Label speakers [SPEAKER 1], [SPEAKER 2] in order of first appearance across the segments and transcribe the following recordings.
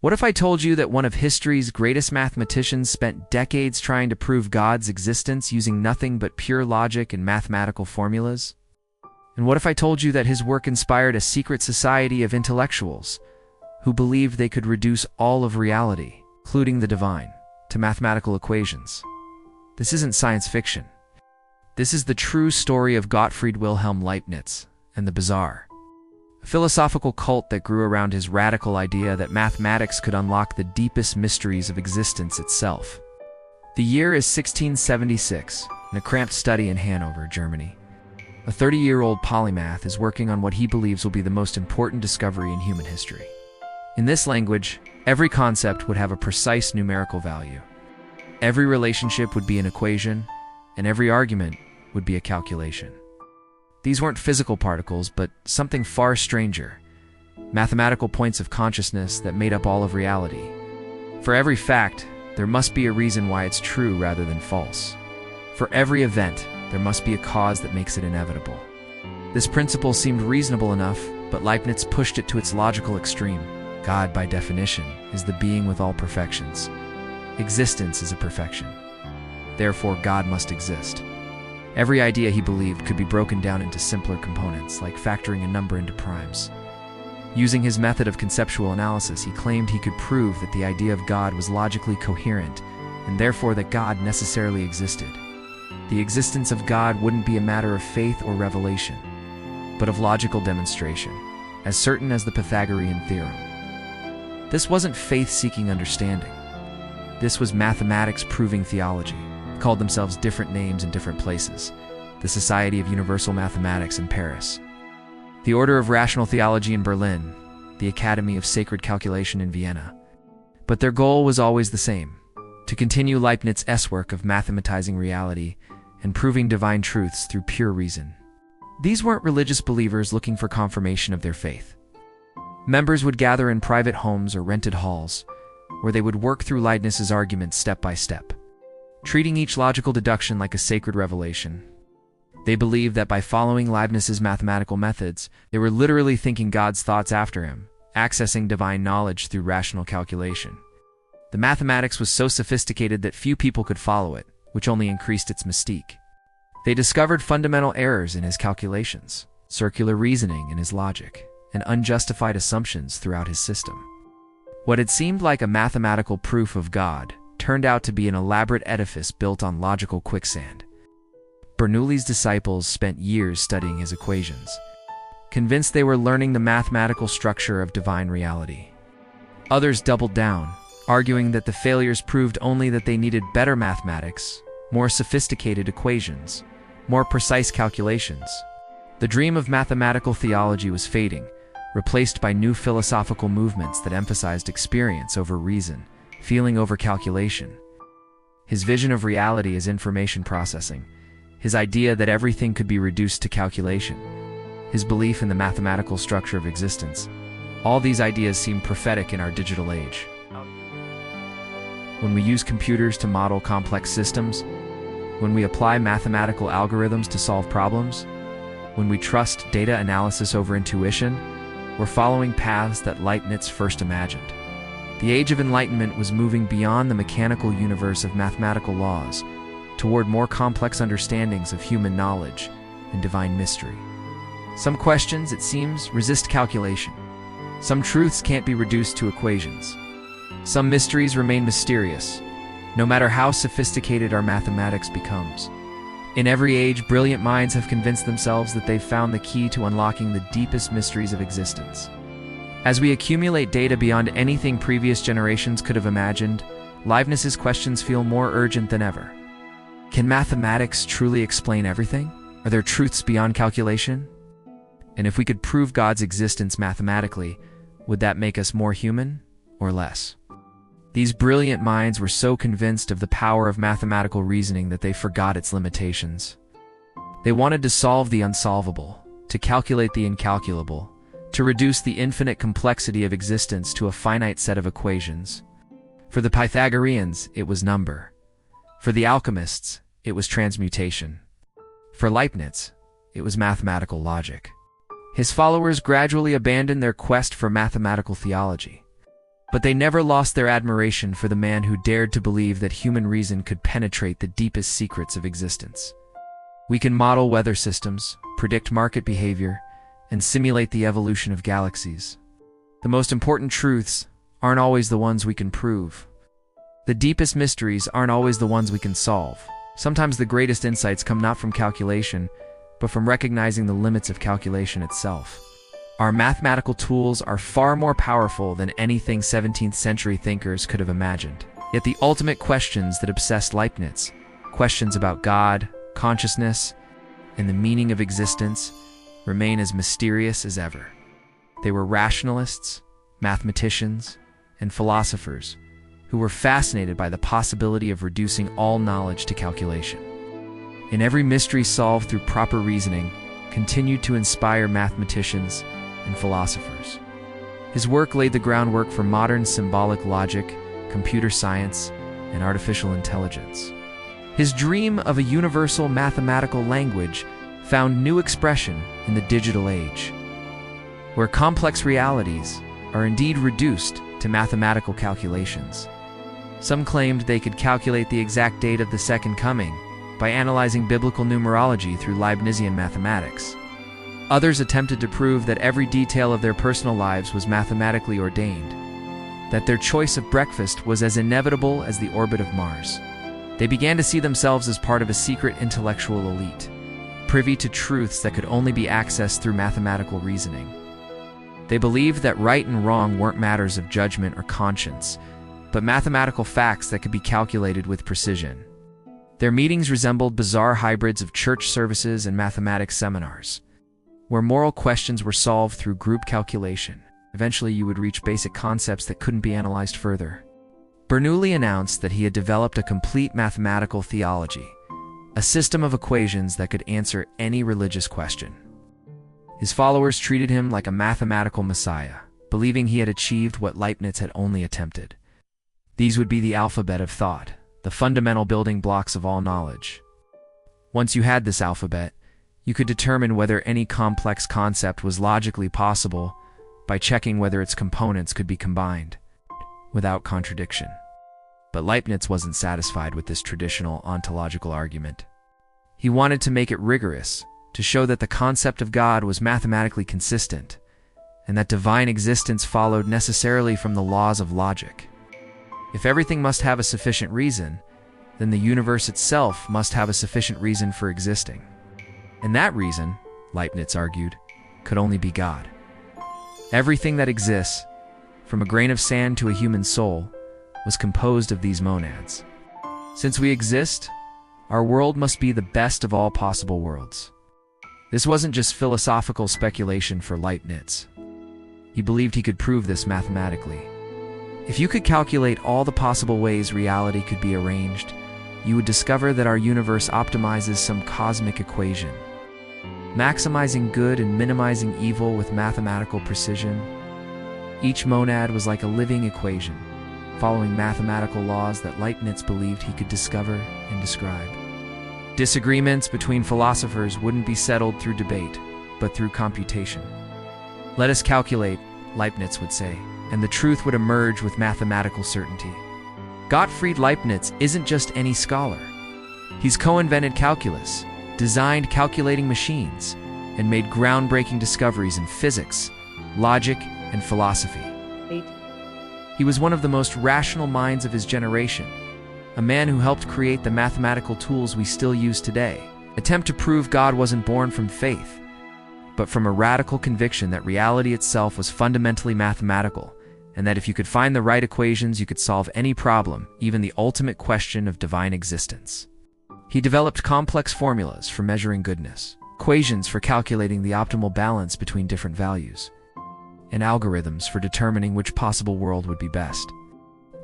[SPEAKER 1] What if I told you that one of history's greatest mathematicians spent decades trying to prove God's existence using nothing but pure logic and mathematical formulas? And what if I told you that his work inspired a secret society of intellectuals who believed they could reduce all of reality, including the divine, to mathematical equations? This isn't science fiction. This is the true story of Gottfried Leibniz and the bizarre, a philosophical cult that grew around his radical idea that mathematics could unlock the deepest mysteries of existence itself. The year is 1676, in a cramped study in Hanover, Germany. A 30-year-old polymath is working on what he believes will be the most important discovery in human history. In this language, every concept would have a precise numerical value. Every relationship would be an equation, and every argument would be a calculation. These weren't physical particles, but something far stranger, mathematical points of consciousness that made up all of reality. For every fact, there must be a reason why it's true rather than false. For every event, there must be a cause that makes it inevitable. This principle seemed reasonable enough, but Leibniz pushed it to its logical extreme. God, by definition, is the being with all perfections. Existence is a perfection. Therefore, God must exist. Every idea, he believed, could be broken down into simpler components, like factoring a number into primes. Using his method of conceptual analysis, he claimed he could prove that the idea of God was logically coherent, and therefore that God necessarily existed. The existence of God wouldn't be a matter of faith or revelation, but of logical demonstration, as certain as the Pythagorean theorem. This wasn't faith-seeking understanding. This was mathematics proving theology. They called themselves different names in different places: the Society of Universal Mathematics in Paris, the Order of Rational Theology in Berlin, the Academy of Sacred Calculation in Vienna. But their goal was always the same: to continue Leibniz's work of mathematizing reality and proving divine truths through pure reason. These weren't religious believers looking for confirmation of their faith. Members would gather in private homes or rented halls, where they would work through Leibniz's arguments step by step, treating each logical deduction like a sacred revelation. They believed that by following Leibniz's mathematical methods, they were literally thinking God's thoughts after him, accessing divine knowledge through rational calculation. The mathematics was so sophisticated that few people could follow it, which only increased its mystique. They discovered fundamental errors in his calculations, circular reasoning in his logic, and unjustified assumptions throughout his system. What had seemed like a mathematical proof of God turned out to be an elaborate edifice built on logical quicksand. Bernoulli's disciples spent years studying his equations, convinced they were learning the mathematical structure of divine reality. Others doubled down, arguing that the failures proved only that they needed better mathematics, more sophisticated equations, more precise calculations. The dream of mathematical theology was fading, replaced by new philosophical movements that emphasized experience over reason, feeling over calculation. His vision of reality as information processing, his idea that everything could be reduced to calculation, his belief in the mathematical structure of existence, all these ideas seem prophetic in our digital age. When we use computers to model complex systems, when we apply mathematical algorithms to solve problems, when we trust data analysis over intuition, we're following paths that Leibniz first imagined. The Age of Enlightenment was moving beyond the mechanical universe of mathematical laws toward more complex understandings of human knowledge and divine mystery. Some questions, it seems, resist calculation. Some truths can't be reduced to equations. Some mysteries remain mysterious, no matter how sophisticated our mathematics becomes. In every age, brilliant minds have convinced themselves that they've found the key to unlocking the deepest mysteries of existence. As we accumulate data beyond anything previous generations could have imagined, Leibniz's questions feel more urgent than ever. Can mathematics truly explain everything? Are there truths beyond calculation? And if we could prove God's existence mathematically, would that make us more human or less? These brilliant minds were so convinced of the power of mathematical reasoning that they forgot its limitations. They wanted to solve the unsolvable, to calculate the incalculable, to reduce the infinite complexity of existence to a finite set of equations. For the Pythagoreans, it was number. For the alchemists, it was transmutation. For Leibniz, it was mathematical logic. His followers gradually abandoned their quest for mathematical theology. But they never lost their admiration for the man who dared to believe that human reason could penetrate the deepest secrets of existence. We can model weather systems, predict market behavior, and simulate the evolution of galaxies. The most important truths aren't always the ones we can prove. The deepest mysteries aren't always the ones we can solve. Sometimes the greatest insights come not from calculation, but from recognizing the limits of calculation itself. Our mathematical tools are far more powerful than anything 17th century thinkers could have imagined. Yet the ultimate questions that obsessed Leibniz, questions about God, consciousness, and the meaning of existence, remain as mysterious as ever. They were rationalists, mathematicians, and philosophers who were fascinated by the possibility of reducing all knowledge to calculation. And every mystery solved through proper reasoning continued to inspire mathematicians and philosophers. His work laid the groundwork for modern symbolic logic, computer science, and artificial intelligence. His dream of a universal mathematical language found new expression in the digital age, where complex realities are indeed reduced to mathematical calculations. Some claimed they could calculate the exact date of the Second Coming by analyzing biblical numerology through Leibnizian mathematics. Others attempted to prove that every detail of their personal lives was mathematically ordained, that their choice of breakfast was as inevitable as the orbit of Mars. They began to see themselves as part of a secret intellectual elite, privy to truths that could only be accessed through mathematical reasoning. They believed that right and wrong weren't matters of judgment or conscience, but mathematical facts that could be calculated with precision. Their meetings resembled bizarre hybrids of church services and mathematics seminars, where moral questions were solved through group calculation. Eventually, you would reach basic concepts that couldn't be analyzed further. Bernoulli announced that he had developed a complete mathematical theology, a system of equations that could answer any religious question. His followers treated him like a mathematical messiah, believing he had achieved what Leibniz had only attempted. These would be the alphabet of thought, the fundamental building blocks of all knowledge. Once you had this alphabet, you could determine whether any complex concept was logically possible by checking whether its components could be combined without contradiction. But Leibniz wasn't satisfied with this traditional ontological argument. He wanted to make it rigorous, to show that the concept of God was mathematically consistent, and that divine existence followed necessarily from the laws of logic. If everything must have a sufficient reason, then the universe itself must have a sufficient reason for existing. And that reason, Leibniz argued, could only be God. Everything that exists, from a grain of sand to a human soul, was composed of these monads. Since we exist, our world must be the best of all possible worlds. This wasn't just philosophical speculation for Leibniz. He believed he could prove this mathematically. If you could calculate all the possible ways reality could be arranged, you would discover that our universe optimizes some cosmic equation, maximizing good and minimizing evil with mathematical precision. Each monad was like a living equation, following mathematical laws that Leibniz believed he could discover and describe. Disagreements between philosophers wouldn't be settled through debate, but through computation. Let us calculate, Leibniz would say, and the truth would emerge with mathematical certainty. Gottfried Leibniz isn't just any scholar. He's co-invented calculus, designed calculating machines, and made groundbreaking discoveries in physics, logic, and philosophy. He was one of the most rational minds of his generation, a man who helped create the mathematical tools we still use today. Attempt to prove God wasn't born from faith, but from a radical conviction that reality itself was fundamentally mathematical, and that if you could find the right equations, you could solve any problem, even the ultimate question of divine existence. He developed complex formulas for measuring goodness, equations for calculating the optimal balance between different values, and algorithms for determining which possible world would be best.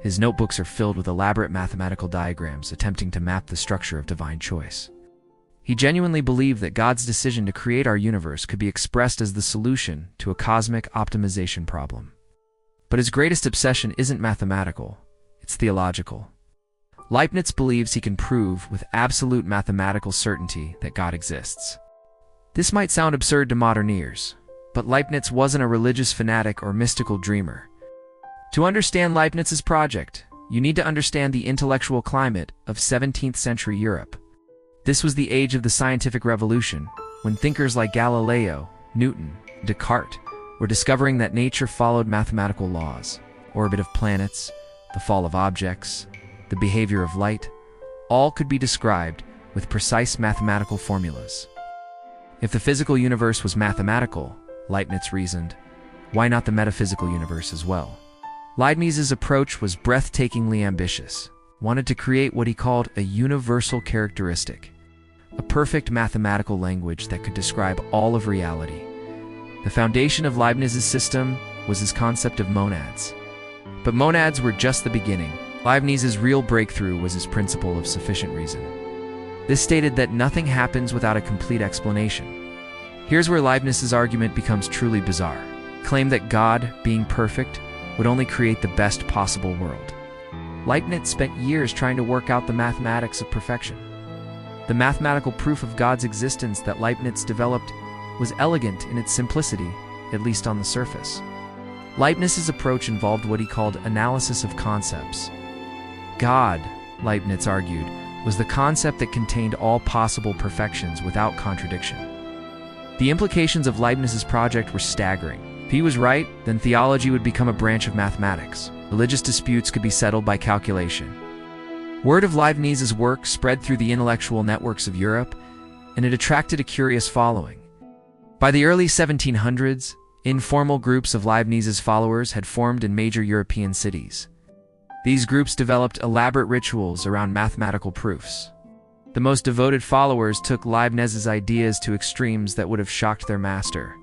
[SPEAKER 1] His notebooks are filled with elaborate mathematical diagrams attempting to map the structure of divine choice. He genuinely believed that God's decision to create our universe could be expressed as the solution to a cosmic optimization problem. But his greatest obsession isn't mathematical, it's theological. Leibniz believes he can prove with absolute mathematical certainty that God exists. This might sound absurd to modern ears, but Leibniz wasn't a religious fanatic or mystical dreamer. To understand Leibniz's project, you need to understand the intellectual climate of 17th century Europe. This was the age of the scientific revolution, when thinkers like Galileo, Newton, Descartes were discovering that nature followed mathematical laws. Orbit of planets, the fall of objects, the behavior of light, all could be described with precise mathematical formulas. If the physical universe was mathematical, Leibniz reasoned, why not the metaphysical universe as well? Leibniz's approach was breathtakingly ambitious, wanted to create what he called a universal characteristic, a perfect mathematical language that could describe all of reality. The foundation of Leibniz's system was his concept of monads. But monads were just the beginning. Leibniz's real breakthrough was his principle of sufficient reason. This stated that nothing happens without a complete explanation. Here's where Leibniz's argument becomes truly bizarre. He claimed that God, being perfect, would only create the best possible world. Leibniz spent years trying to work out the mathematics of perfection. The mathematical proof of God's existence that Leibniz developed was elegant in its simplicity, at least on the surface. Leibniz's approach involved what he called analysis of concepts. God, Leibniz argued, was the concept that contained all possible perfections without contradiction. The implications of Leibniz's project were staggering. If he was right, then theology would become a branch of mathematics. Religious disputes could be settled by calculation. Word of Leibniz's work spread through the intellectual networks of Europe, and it attracted a curious following. By the early 1700s, informal groups of Leibniz's followers had formed in major European cities. These groups developed elaborate rituals around mathematical proofs. The most devoted followers took Leibniz's ideas to extremes that would have shocked their master.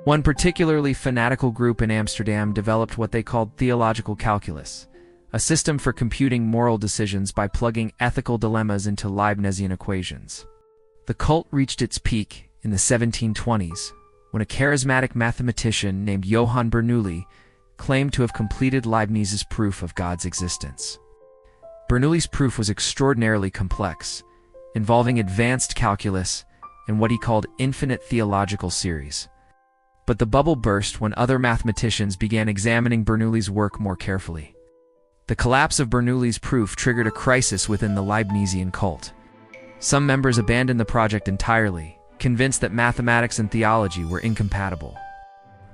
[SPEAKER 1] One particularly fanatical group in Amsterdam developed what they called theological calculus, a system for computing moral decisions by plugging ethical dilemmas into Leibnizian equations. The cult reached its peak in the 1720s, when a charismatic mathematician named Johann Bernoulli claimed to have completed Leibniz's proof of God's existence. Bernoulli's proof was extraordinarily complex, involving advanced calculus and what he called infinite theological series. But the bubble burst when other mathematicians began examining Bernoulli's work more carefully. The collapse of Bernoulli's proof triggered a crisis within the Leibnizian cult. Some members abandoned the project entirely, convinced that mathematics and theology were incompatible.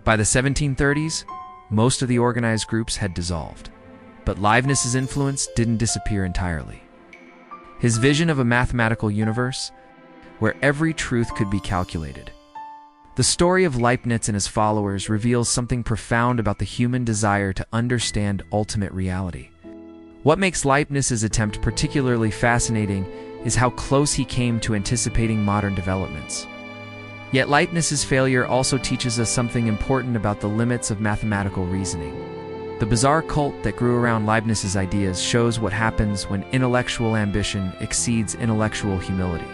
[SPEAKER 1] By the 1730s, most of the organized groups had dissolved, but Leibniz's influence didn't disappear entirely. His vision of a mathematical universe, where every truth could be calculated. The story of Leibniz and his followers reveals something profound about the human desire to understand ultimate reality. What makes Leibniz's attempt particularly fascinating is how close he came to anticipating modern developments. Yet Leibniz's failure also teaches us something important about the limits of mathematical reasoning. The bizarre cult that grew around Leibniz's ideas shows what happens when intellectual ambition exceeds intellectual humility.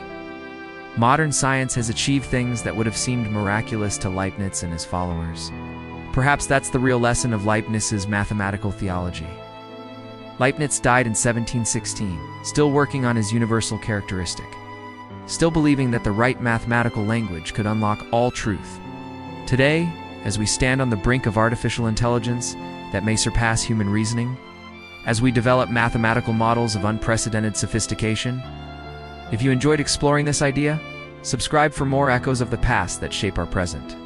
[SPEAKER 1] Modern science has achieved things that would have seemed miraculous to Leibniz and his followers. Perhaps that's the real lesson of Leibniz's mathematical theology. Leibniz died in 1716, still working on his universal characteristic, still believing that the right mathematical language could unlock all truth. Today, as we stand on the brink of artificial intelligence that may surpass human reasoning, as we develop mathematical models of unprecedented sophistication, if you enjoyed exploring this idea, subscribe for more echoes of the past that shape our present.